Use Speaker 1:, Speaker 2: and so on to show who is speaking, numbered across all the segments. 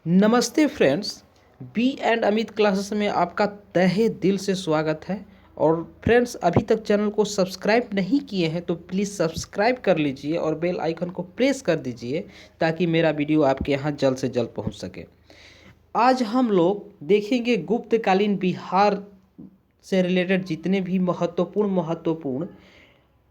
Speaker 1: नमस्ते friends. B and Amit classes में आपका तहे दिल से स्वागत है। और फ्रेंड्स, अभी तक चैनल को सब्सक्राइब नहीं किए हैं तो प्लीज़ सब्सक्राइब कर लीजिए और बेल आइकन को प्रेस कर दीजिए ताकि मेरा वीडियो आपके यहाँ जल्द से जल्द पहुँच सके। आज हम लोग देखेंगे गुप्तकालीन बिहार से रिलेटेड जितने भी महत्वपूर्ण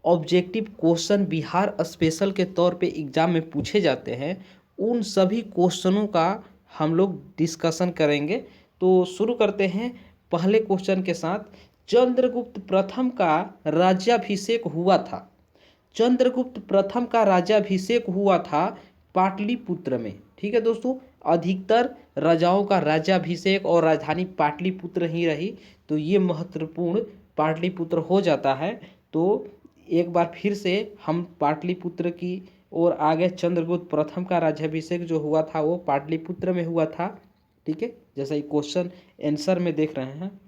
Speaker 1: ऑब्जेक्टिव क्वेश्चन बिहार स्पेशल के तौर पे एग्ज़ाम में पूछे जाते हैं, उन सभी क्वेश्चनों का हम लोग डिस्कशन करेंगे। तो शुरू करते हैं पहले क्वेश्चन के साथ। चंद्रगुप्त प्रथम का राज्याभिषेक हुआ था। चंद्रगुप्त प्रथम का राज्याभिषेक हुआ था पाटलिपुत्र में। ठीक है दोस्तों, अधिकतर राजाओं का राज्याभिषेक और राजधानी पाटलिपुत्र ही रही, तो ये महत्वपूर्ण पाटलिपुत्र हो जाता है। तो एक बार फिर से हम पाटलिपुत्र की ओर आगे। चंद्रगुप्त प्रथम का राज्याभिषेक जो हुआ था वो पाटलिपुत्र में हुआ था। ठीक है, जैसा ये क्वेश्चन आंसर में देख रहे हैं।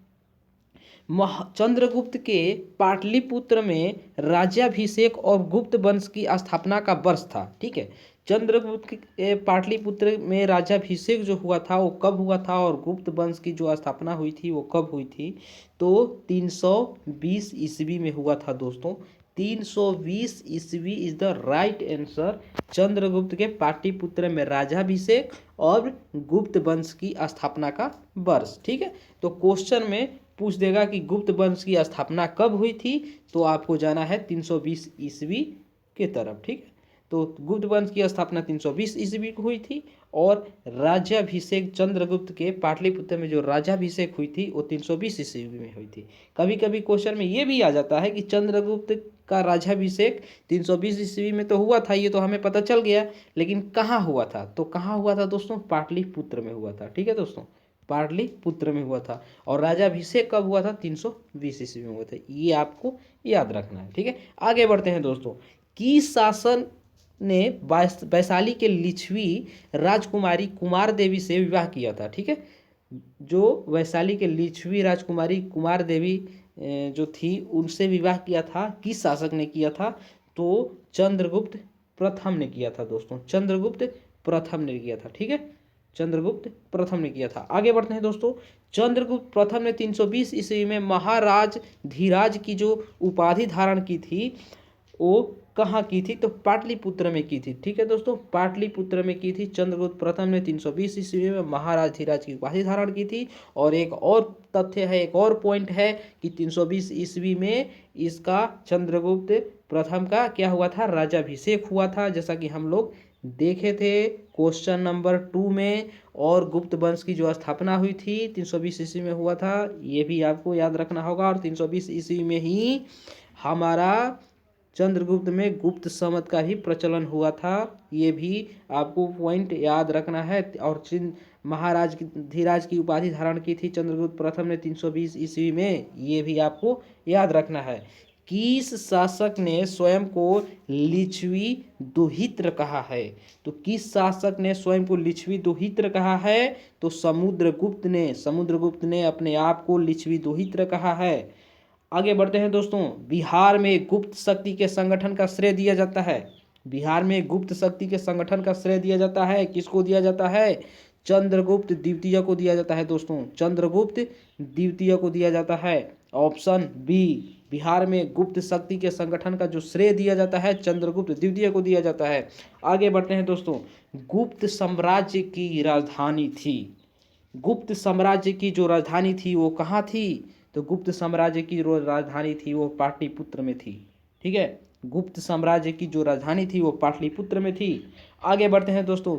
Speaker 1: चंद्रगुप्त के पाटलिपुत्र में राज्याभिषेक और गुप्त वंश की स्थापना का वर्ष था। ठीक है, चंद्रगुप्त के पाटलिपुत्र में राज्याभिषेक जो हुआ था वो कब हुआ था और गुप्त वंश की जो स्थापना हुई थी वो कब हुई थी? तो 320 ईस्वी में हुआ था दोस्तों। 320 ईस्वी is the right answer. Chandragupta के पाटलिपुत्र में राज्याभिषेक और गुप्त वंश की स्थापना का वर्ष। ठीक है, तो क्वेश्चन में पूछ देगा कि गुप्त वंश की स्थापना कब हुई थी, तो आपको जाना है 320 ईस्वी के तरफ। ठीक है, तो गुप्त वंश की स्थापना 320 ईस्वी को हुई थी और राज्याभिषेक चंद्रगुप्त के पाटलिपुत्र में जो राज्याभिषेक हुई थी वो 320 ईस्वी में हुई थी। कभी कभी क्वेश्चन में ये भी आ जाता है कि चंद्रगुप्त का राज्याभिषेक 320 ईस्वी में तो हुआ था, ये तो हमें पता चल गया, लेकिन कहाँ हुआ था? तो कहाँ हुआ था दोस्तों? पाटलिपुत्र में हुआ था। ठीक है दोस्तों, पाटलिपुत्र में हुआ था। और राज्याभिषेक कब हुआ था? 320 ईस्वी में हुआ था। ये आपको याद रखना है। ठीक है, आगे बढ़ते हैं दोस्तों। किस शासन ने वैशाली के लिच्छवी राजकुमारी कुमार देवी से विवाह किया था? ठीक है, जो वैशाली के लिच्छवी राजकुमारी कुमार देवी जो थी उनसे विवाह किया था, किस शासक ने किया था? तो चंद्रगुप्त प्रथम ने किया था दोस्तों। चंद्रगुप्त प्रथम ने किया था। ठीक है, चंद्रगुप्त प्रथम ने किया था। आगे बढ़ते हैं दोस्तों। चंद्रगुप्त प्रथम ने 320 ईस्वी में महाराज धीराज की जो उपाधि धारण की थी वो कहाँ की थी? तो पाटलिपुत्र में की थी। ठीक है दोस्तों, पाटलिपुत्र में की थी। चंद्रगुप्त प्रथम ने 320 ईस्वी में महाराज धीराज की उपाधि धारण की थी। और एक और तथ्य है, एक और पॉइंट है कि 320 ईस्वी में इसका चंद्रगुप्त प्रथम का क्या हुआ था? राज्याभिषेक हुआ था, जैसा कि हम लोग देखे थे क्वेश्चन नंबर 2 में। और गुप्त वंश की जो स्थापना हुई थी 320 ईस्वी में हुआ था, ये भी आपको याद रखना होगा। और 320 ईस्वी में ही हमारा चंद्रगुप्त में गुप्त संवत का ही प्रचलन हुआ था, ये भी आपको पॉइंट याद रखना है। और महाराज धीराज की उपाधि धारण की थी चंद्रगुप्त प्रथम ने 320 ईस्वी में, ये भी आपको याद रखना है। किस शासक ने स्वयं को लिच्छवी दुहित्र कहा है? तो किस शासक ने स्वयं को लिच्छवी दुहित्र कहा है? तो समुद्रगुप्त ने अपने आप को लिच्छवी दुहित्र कहा है। आगे बढ़ते हैं दोस्तों। बिहार में गुप्त शक्ति के संगठन का श्रेय दिया जाता है। बिहार में गुप्त शक्ति के संगठन का श्रेय दिया जाता है, किसको दिया जाता है? चंद्रगुप्त द्वितीय को दिया जाता है दोस्तों। चंद्रगुप्त द्वितीय को दिया जाता है। ऑप्शन बी, बिहार में गुप्त शक्ति के संगठन का जो श्रेय दिया जाता है चंद्रगुप्त द्वितीय को दिया जाता है। आगे बढ़ते हैं दोस्तों। गुप्त साम्राज्य की राजधानी थी। गुप्त साम्राज्य की जो राजधानी थी वो कहाँ थी? तो गुप्त साम्राज्य की जो राजधानी थी वो पाटलिपुत्र में थी। ठीक है, गुप्त साम्राज्य की जो राजधानी थी वो पाटलिपुत्र में थी। आगे बढ़ते हैं दोस्तों।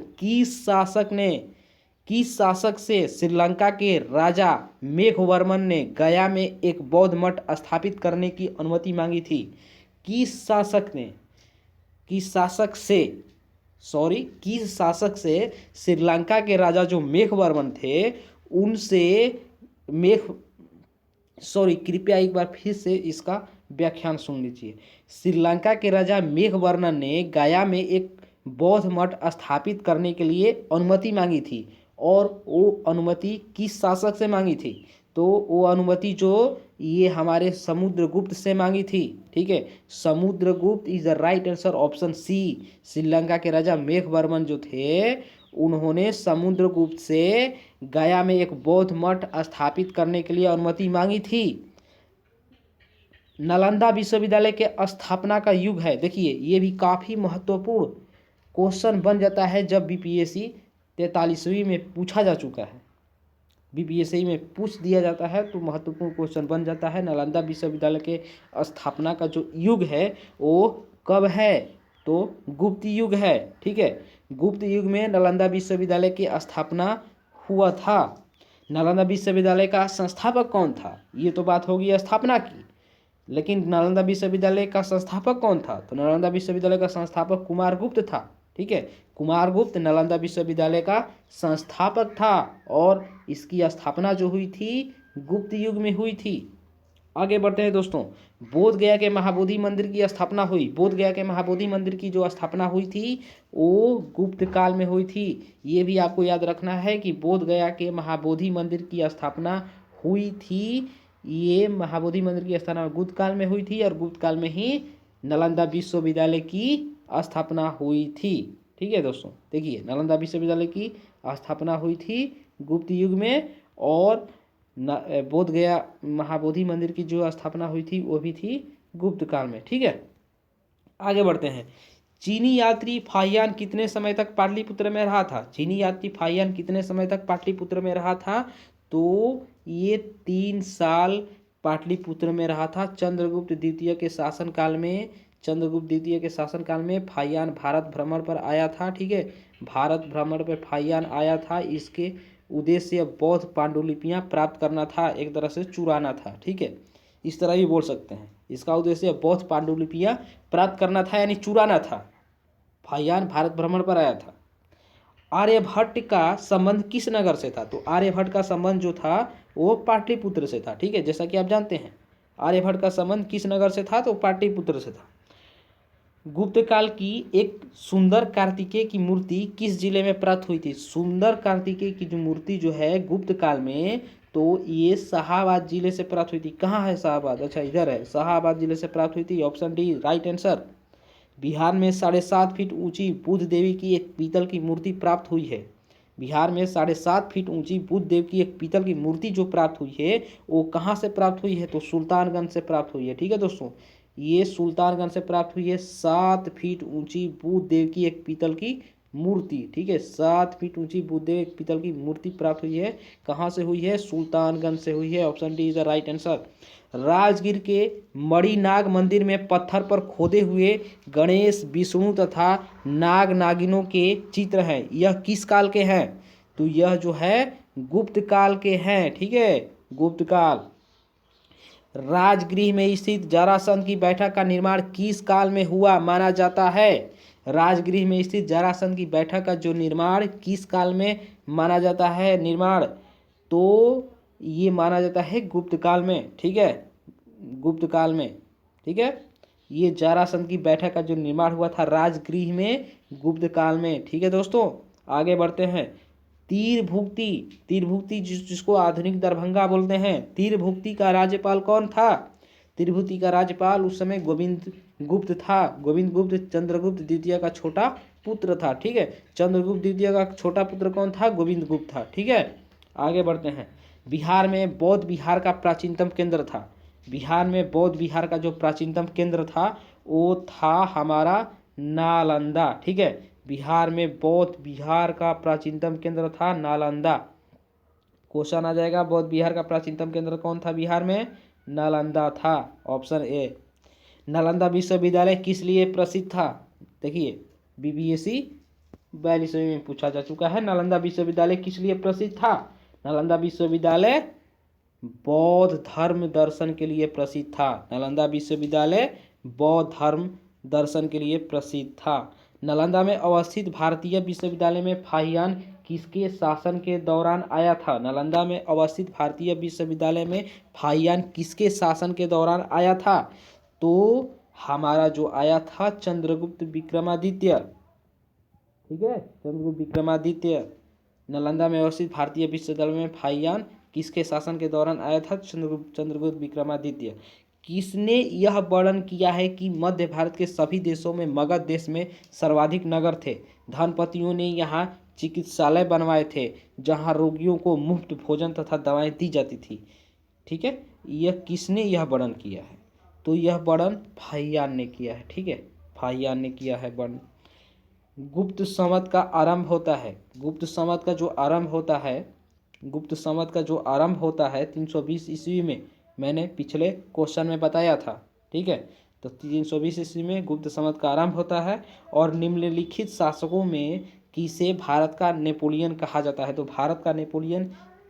Speaker 1: किस शासक से श्रीलंका के राजा मेघवर्मन ने गया में एक बौद्ध मठ स्थापित करने की अनुमति मांगी थी? किस शासक से श्रीलंका के राजा जो मेघवर्मन थे उनसे कृपया एक बार फिर से इसका व्याख्यान सुन लीजिए। श्रीलंका के राजा मेघवर्मन ने गया में एक बौद्ध मठ स्थापित करने के लिए अनुमति मांगी थी। और वो अनुमति किस शासक से मांगी थी? तो वो अनुमति जो ये हमारे समुद्रगुप्त से मांगी थी। ठीक है, Samudragupta is the right answer, option C. Sri Lanka के राजा मेघवर्मन जो थे उन्होंने समुद्रगुप्त से गया में एक बौद्ध मठ स्थापित करने के लिए अनुमति मांगी थी। नालंदा विश्वविद्यालय के स्थापना का युग है। देखिए ये भी काफ़ी महत्वपूर्ण क्वेश्चन बन जाता है जब बीपीएससी 43वीं में पूछा जा चुका है, बीपीएससी में पूछ दिया जाता है तो महत्वपूर्ण क्वेश्चन बन जाता है। नालंदा विश्वविद्यालय के स्थापना का जो युग है वो कब है, तो गुप्त युग है। ठीक है, गुप्त युग में नालंदा विश्वविद्यालय की स्थापना हुआ था। नालंदा विश्वविद्यालय का संस्थापक कौन था, ये तो बात होगी स्थापना की, लेकिन नालंदा विश्वविद्यालय का संस्थापक कौन था, तो नालंदा विश्वविद्यालय का संस्थापक कुमारगुप्त था। ठीक है, कुमारगुप्त नालंदा विश्वविद्यालय का संस्थापक था और इसकी स्थापना जो हुई थी गुप्त युग में हुई थी। आगे बढ़ते हैं दोस्तों, बोध गया के महाबोधि मंदिर की स्थापना हुई। बोध गया के महाबोधि मंदिर की जो स्थापना हुई थी वो गुप्त काल में हुई थी। ये भी आपको याद रखना है कि बोध गया के महाबोधि मंदिर की स्थापना हुई थी। ये महाबोधि मंदिर की स्थापना गुप्त काल में हुई थी और गुप्त काल में ही नालंदा विश्वविद्यालय की स्थापना हुई थी। ठीक है दोस्तों, देखिए नालंदा विश्वविद्यालय की स्थापना हुई थी गुप्त युग में और बोध गया महाबोधि मंदिर की जो स्थापना हुई थी वो भी थी गुप्त काल में। ठीक है, आगे बढ़ते हैं। चीनी यात्री फाहियान कितने समय तक पाटलिपुत्र में रहा था? चीनी यात्री फाहियान कितने समय तक पाटलिपुत्र में रहा था? तो ये 3 साल पाटलिपुत्र में रहा था। चंद्रगुप्त द्वितीय के शासनकाल में, चंद्रगुप्त द्वितीय के शासनकाल में फाहियान भारत भ्रमण पर आया था। ठीक है, भारत भ्रमण पर फाहियान आया था। इसके उद्देश्य बौद्ध पांडुलिपियां प्राप्त करना था, एक तरह से चुराना था। ठीक है, इस तरह भी बोल सकते हैं, इसका उद्देश्य बौद्ध पांडुलिपियां प्राप्त करना था यानी चुराना था। फाहियान भारत भ्रमण पर आया था। आर्यभट्ट का संबंध किस नगर से था? तो आर्यभट्ट का संबंध जो था वो पाटलिपुत्र से था। ठीक है, जैसा कि आप जानते हैं आर्यभट्ट का संबंध किस नगर से था, तो पाटलिपुत्र से था। गुप्त काल की एक सुंदर कार्तिकेय की मूर्ति किस जिले में प्राप्त हुई थी? सुंदर कार्तिकेय की जो मूर्ति जो है गुप्त काल में, तो ये शाहाबाद जिले से प्राप्त हुई थी। कहाँ है शाहाबाद? अच्छा इधर है, शाहाबाद जिले से प्राप्त हुई थी। Option D right answer. Bihar में 7.5 फीट ऊंची बुद्ध देवी की एक पीतल की मूर्ति प्राप्त हुई है। बिहार में 7.5 फीट ऊंची बुद्ध देव की एक पीतल की मूर्ति जो प्राप्त हुई है वो कहाँ से प्राप्त हुई है? तो सुल्तानगंज से प्राप्त हुई है। ठीक है दोस्तों, ये सुल्तानगंज से प्राप्त हुई है। 7 फीट ऊंची बुद्ध देव की एक पीतल की मूर्ति। ठीक है, 7 फीट ऊंची बुद्ध देव एक पीतल की मूर्ति प्राप्त हुई है। कहाँ से हुई है? सुल्तानगंज से हुई है। Option D is the right answer. Rajgir के मणिनाग मंदिर में पत्थर पर खोदे हुए गणेश, विष्णु तथा नाग नागिनों के चित्र हैं। यह किस काल के हैं? तो यह जो है गुप्त काल के हैं। ठीक है, गुप्त काल। राजगृह में स्थित जरासंध की बैठक का निर्माण किस काल में हुआ माना जाता है? राजगृह में स्थित जरासंध की बैठक का जो निर्माण किस काल में माना जाता है निर्माण? तो ये माना जाता है गुप्त काल में। ठीक है, गुप्त काल में। ठीक है, ये जरासंध की बैठक का जो निर्माण हुआ था राजगृह में गुप्त काल में। ठीक है दोस्तों, आगे बढ़ते हैं। तीरभुक्ति, तीरभुक्ति जिसको आधुनिक दरभंगा बोलते हैं, तीरभुक्ति का राज्यपाल कौन था? तीरभुक्ति का राज्यपाल उस समय गोविंद गुप्त था। गोविंद गुप्त चंद्रगुप्त द्वितीय का छोटा पुत्र था। ठीक है, चंद्रगुप्त द्वितीय का छोटा पुत्र कौन था? गोविंद गुप्त था। ठीक है, आगे बढ़ते हैं। बिहार में बौद्ध विहार का प्राचीनतम केंद्र था। बिहार में बौद्ध विहार का जो प्राचीनतम केंद्र था वो था हमारा नालंदा। ठीक है, बिहार में बौद्ध विहार का प्राचीनतम केंद्र था नालंदा। क्वेश्चन आ जाएगा, बौद्ध विहार का प्राचीनतम केंद्र कौन था बिहार में? नालंदा था। Option A. नालंदा विश्वविद्यालय किस लिए प्रसिद्ध था? देखिए बीपीएससी 42वीं में पूछा जा चुका है। नालंदा विश्वविद्यालय किस लिए प्रसिद्ध था? नालंदा विश्वविद्यालय बौद्ध धर्म दर्शन के लिए प्रसिद्ध था। नालंदा विश्वविद्यालय बौद्ध धर्म दर्शन के लिए प्रसिद्ध था। नालंदा में अवस्थित भारतीय विश्वविद्यालय में फाहियान किसके शासन के दौरान आया था? नालंदा में अवस्थित भारतीय विश्वविद्यालय में फाहियान किसके शासन के दौरान आया था? तो हमारा जो आया था चंद्रगुप्त विक्रमादित्य। ठीक है, चंद्रगुप्त विक्रमादित्य। नालंदा में अवस्थित भारतीय विश्वविद्यालय में फाहियान किसके शासन के दौरान आया था? चंद्रगुप्त विक्रमादित्य। किसने यह वर्णन किया है कि मध्य भारत के सभी देशों में मगध देश में सर्वाधिक नगर थे? धनपतियों ने यहाँ चिकित्सालय बनवाए थे जहां रोगियों को मुफ्त भोजन तथा दवाएं दी जाती थी। ठीक है, यह किसने यह वर्णन किया है? तो यह वर्णन फाहियान ने किया है। ठीक है, फाहियान ने किया है वर्णन। गुप्त संवत का आरंभ होता है, गुप्त संवत का जो आरंभ होता है, गुप्त संवत का जो आरंभ होता है 320 ईस्वी में, मैंने पिछले क्वेश्चन में बताया था। ठीक है, तो 320 ईस्वी में गुप्त संवत का आरंभ होता है। और निम्नलिखित शासकों में किसे भारत का नेपोलियन कहा जाता है? तो भारत का नेपोलियन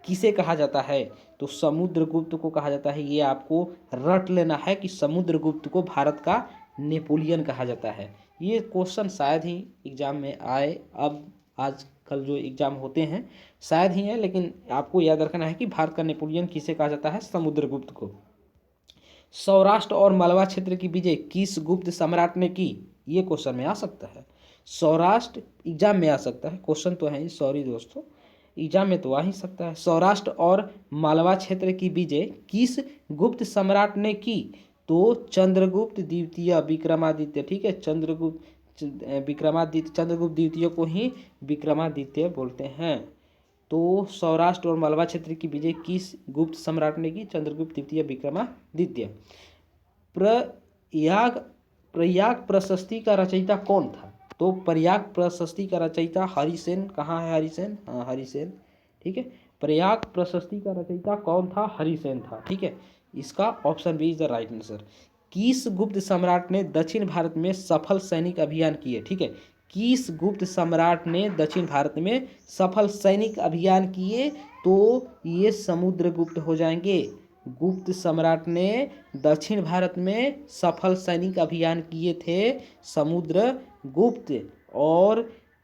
Speaker 1: किसे कहा जाता है? तो समुद्रगुप्त को कहा जाता है। ये आपको रट लेना है कि समुद्रगुप्त को भारत का नेपोलियन कहा जाता है। ये क्वेश्चन शायद ही एग्जाम में आए, अब आजकल जो एग्जाम होते हैं शायद ही है, लेकिन आपको याद रखना है कि भारत का नेपोलियन किसे कहा जाता है? समुद्रगुप्त को। सौराष्ट्र और मालवा क्षेत्र की विजय किस गुप्त सम्राट ने की? ये क्वेश्चन में आ सकता है। सौराष्ट्र एग्जाम में आ सकता है, क्वेश्चन तो है, सॉरी दोस्तों, एग्जाम में तो आ ही सकता है। सौराष्ट्र और मालवा क्षेत्र की विजय किस गुप्त सम्राट ने की? तो चंद्रगुप्त द्वितीय विक्रमादित्य। ठीक है, विक्रमादित्य, चंद्रगुप्त द्वितीय को ही विक्रमादित्य बोलते हैं। तो सौराष्ट्र और मालवा क्षेत्र की विजय किस गुप्त सम्राट ने की? चंद्रगुप्त द्वितीय विक्रमादित्य। प्रयाग प्रयाग प्रशस्ति का रचयिता कौन था? तो प्रयाग प्रशस्ति का रचयिता हरिसेन। कहाँ है हरिसेन? हाँ, हरिसेन। ठीक है, प्रयाग प्रशस्ति का रचयिता कौन था? हरिसेन था। ठीक है, इसका option B is the right answer. किस गुप्त सम्राट ने दक्षिण भारत में सफल सैनिक अभियान किए? ठीक है, किस गुप्त सम्राट ने दक्षिण भारत में सफल सैनिक अभियान किए? तो ये समुद्रगुप्त हो जाएंगे। गुप्त सम्राट ने दक्षिण भारत में सफल सैनिक अभियान किए थे समुद्रगुप्त। और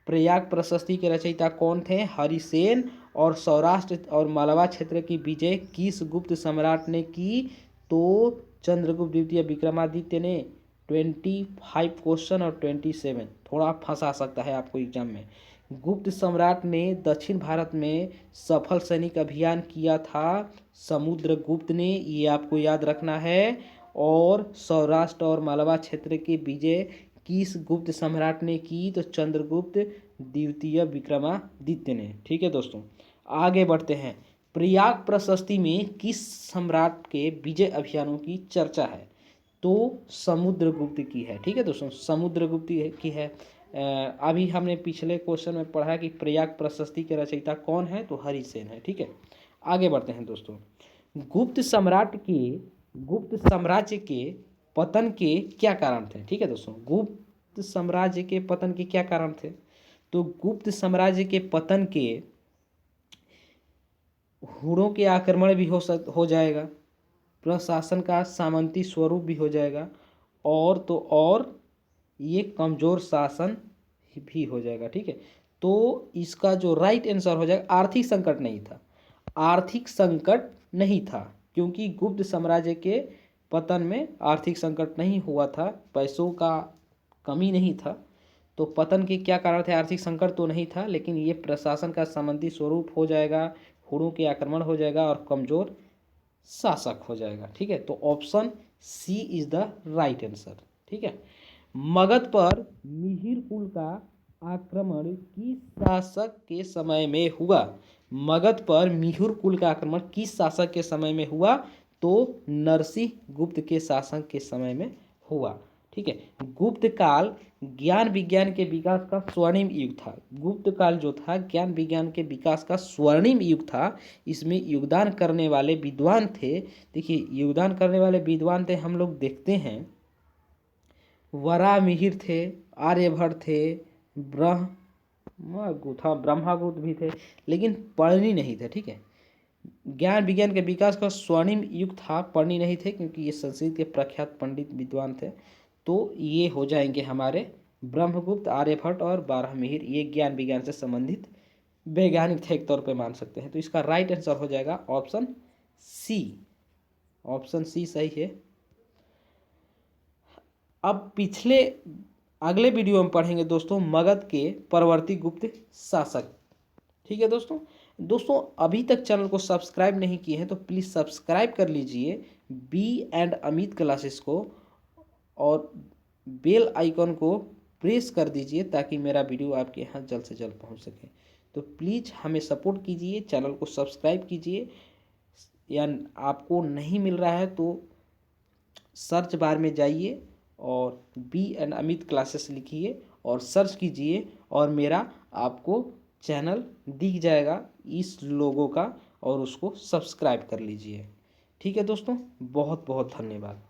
Speaker 1: प्रयाग प्रशस्ति के रचयिता कौन थे? हरिसेन। और सौराष्ट्र और मालवा क्षेत्र की विजय किस गुप्त सम्राट ने की? तो चंद्रगुप्त द्वितीय विक्रमादित्य ने। 25 क्वेश्चन और 27 थोड़ा फंसा सकता है आपको एग्जाम में। गुप्त सम्राट ने दक्षिण भारत में सफल सैनिक अभियान किया था समुद्रगुप्त ने, ये आपको याद रखना है। और सौराष्ट्र और मालवा क्षेत्र की विजय किस गुप्त सम्राट ने की? तो चंद्रगुप्त द्वितीय विक्रमादित्य ने। ठीक है दोस्तों, आगे बढ़ते हैं। प्रयाग प्रशस्ति में किस सम्राट के विजय अभियानों की चर्चा है? तो समुद्रगुप्त की है। ठीक है दोस्तों, समुद्रगुप्त की है। अभी हमने पिछले क्वेश्चन में पढ़ा कि प्रयाग प्रशस्ति के रचयिता कौन है? तो हरिसेन है। ठीक है, आगे बढ़ते हैं दोस्तों। गुप्त साम्राज्य के पतन के क्या कारण थे? ठीक है दोस्तों, गुप्त साम्राज्य के पतन के क्या कारण थे? तो गुप्त साम्राज्य के पतन के हुणों के आक्रमण भी हो जाएगा, प्रशासन का सामंती स्वरूप भी हो जाएगा, और तो और ये कमजोर शासन भी हो जाएगा। ठीक है, तो इसका जो राइट आंसर हो जाएगा आर्थिक संकट नहीं था। आर्थिक संकट नहीं था, क्योंकि गुप्त साम्राज्य के पतन में आर्थिक संकट नहीं हुआ था, पैसों का कमी नहीं था। तो पतन के क्या कारण थे? आर्थिक संकट तो नहीं था, लेकिन ये प्रशासन का सामंती स्वरूप हो जाएगा, हुणों के आक्रमण हो जाएगा और कमजोर शासक हो जाएगा। ठीक है, तो option C is the right answer. ठीक है, मगध पर मिहिर कुल का आक्रमण किस शासक के समय में हुआ? मगध पर मिहिर कुल का आक्रमण किस शासक के समय में हुआ? तो नरसिंह गुप्त के शासन के समय में हुआ। ठीक है, गुप्त काल ज्ञान विज्ञान के विकास का स्वर्णिम युग था। गुप्त काल जो था ज्ञान विज्ञान के विकास का स्वर्णिम युग था। इसमें योगदान करने वाले विद्वान थे, देखिए योगदान करने वाले विद्वान थे, हम लोग देखते हैं वराहमिहिर थे, आर्यभट्ट थे, ब्रह्मगुप्त भी थे, लेकिन पढ़नी नहीं थे। ठीक है, ज्ञान विज्ञान के विकास का स्वर्णिम युग था, पढ़नी नहीं थे, क्योंकि ये संस्कृत के प्रख्यात पंडित विद्वान थे। तो ये हो जाएंगे हमारे ब्रह्मगुप्त, आर्यभट्ट और बारहमिहिर। ये ज्ञान विज्ञान से संबंधित वैज्ञानिक थे, एक तौर पे मान सकते हैं। तो इसका राइट आंसर हो जाएगा ऑप्शन सी। ऑप्शन सी सही है। अब अगले वीडियो में पढ़ेंगे दोस्तों मगध के परवर्ती गुप्त शासक। ठीक है दोस्तों, अभी तक चैनल को सब्सक्राइब नहीं किए हैं तो प्लीज़ सब्सक्राइब कर लीजिए बी एंड अमित क्लासेस को, और बेल आइकन को प्रेस कर दीजिए ताकि मेरा वीडियो आपके यहाँ जल्द से जल्द पहुँच सके। तो प्लीज़ हमें सपोर्ट कीजिए, चैनल को सब्सक्राइब कीजिए। या आपको नहीं मिल रहा है तो सर्च बार में जाइए और BN अमित क्लासेस लिखिए और सर्च कीजिए और मेरा आपको चैनल दिख जाएगा इस लोगों का, और उसको सब्सक्राइब कर लीजिए। ठीक है दोस्तों, बहुत बहुत धन्यवाद।